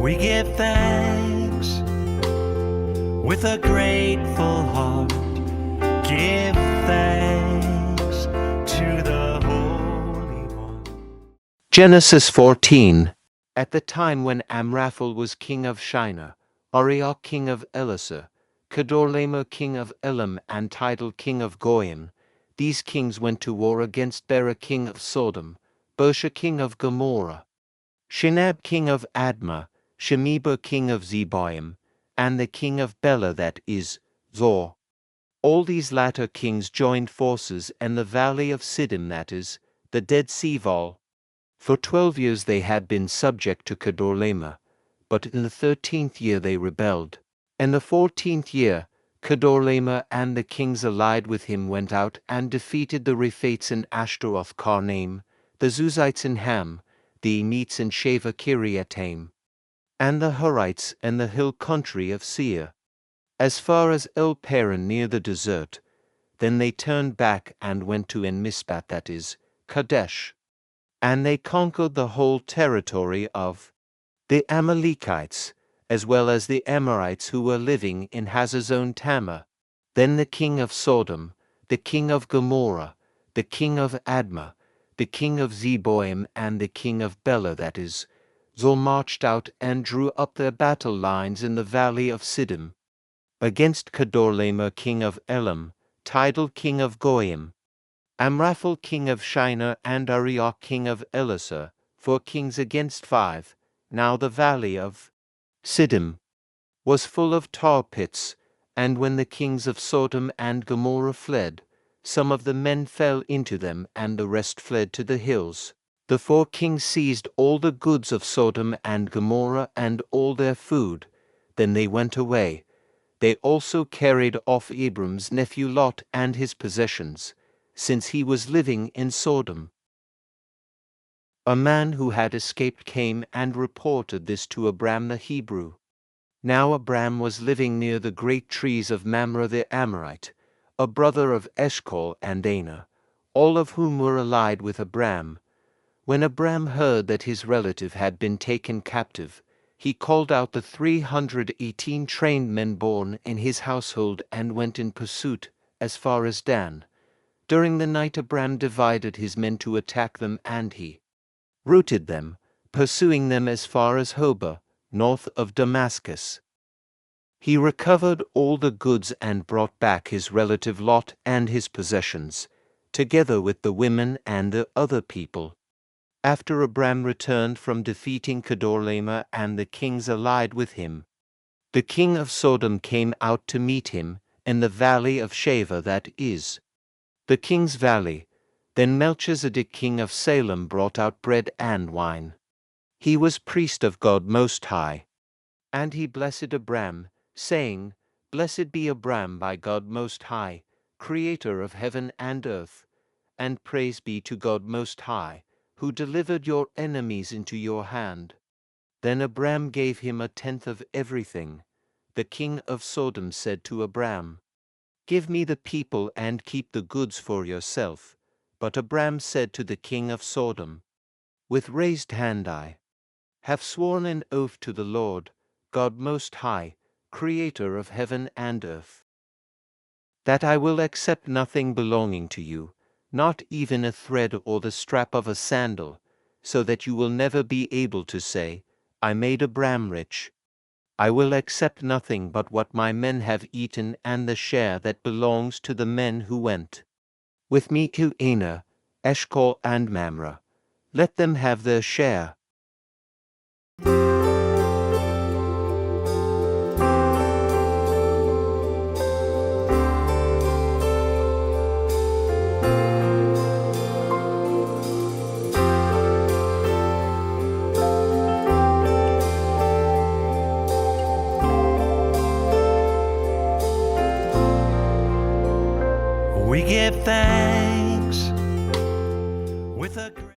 We give thanks with a grateful heart. Give thanks to the Holy One. Genesis 14. At the time when Amraphel was king of Shinar, Arioch king of Elasar, Kedorlaomer king of Elam, and Tidal king of Goyim, these kings went to war against Bera king of Sodom, Bersha king of Gomorrah, Shinab king of Admah, Shemeber king of Zeboim, and the king of Bela, that is, Zor. All these latter kings joined forces in the valley of Siddim, that is, the Dead Sea Valley. For 12 years they had been subject to Kedorlaomer, but in the 13th year they rebelled. In the 14th year, Kedorlaomer and the kings allied with him went out and defeated the Rephaites in Ashtaroth Karnaim, the Zuzites in Ham, the Emites in Shaveh Kiriataim, and the Horites in the hill country of Seir, as far as El Paran near the desert. Then they turned back and went to En Mishpat, that is, Kadesh. And they conquered the whole territory of the Amalekites, as well as the Amorites who were living in Hazazon Tamar. Then the king of Sodom, the king of Gomorrah, the king of Admah, the king of Zeboim, and the king of Bela, that is, Zor, marched out and drew up their battle lines in the valley of Siddim, against Kedorlaomer king of Elam, Tidal king of Goyim, Amraphel king of Shinar, and Arioch king of Elasar, 4 kings against 5. Now the valley of Siddim was full of tar pits, and when the kings of Sodom and Gomorrah fled, some of the men fell into them, and the rest fled to the hills. The 4 kings seized all the goods of Sodom and Gomorrah and all their food. Then they went away. They also carried off Abram's nephew Lot and his possessions, since he was living in Sodom. A man who had escaped came and reported this to Abram the Hebrew. Now Abram was living near the great trees of Mamre the Amorite, a brother of Eshcol and Aner, all of whom were allied with Abram. When Abram heard that his relative had been taken captive, he called out the 318 trained men born in his household and went in pursuit as far as Dan. During the night Abram divided his men to attack them, and he routed them, pursuing them as far as Hobah, north of Damascus. He recovered all the goods and brought back his relative Lot and his possessions, together with the women and the other people. After Abram returned from defeating Kedorlaomer and the kings allied with him, the king of Sodom came out to meet him in the valley of Shaveh, that is, the king's valley. Then Melchizedek king of Salem brought out bread and wine. He was priest of God Most High. And he blessed Abram, saying, Blessed be Abram by God Most High, creator of heaven and earth, and praise be to God Most High, who delivered your enemies into your hand. Then Abram gave him 1/10 of everything. The king of Sodom said to Abram, Give me the people and keep the goods for yourself. But Abram said to the king of Sodom, With raised hand I have sworn an oath to the Lord, God Most High, creator of heaven and earth, that I will accept nothing belonging to you, not even a thread or the strap of a sandal, so that you will never be able to say, I made Abram rich. I will accept nothing but what my men have eaten and the share that belongs to the men who went with me to Aner, Eshcol, and Mamre. Let them have their share. We give thanks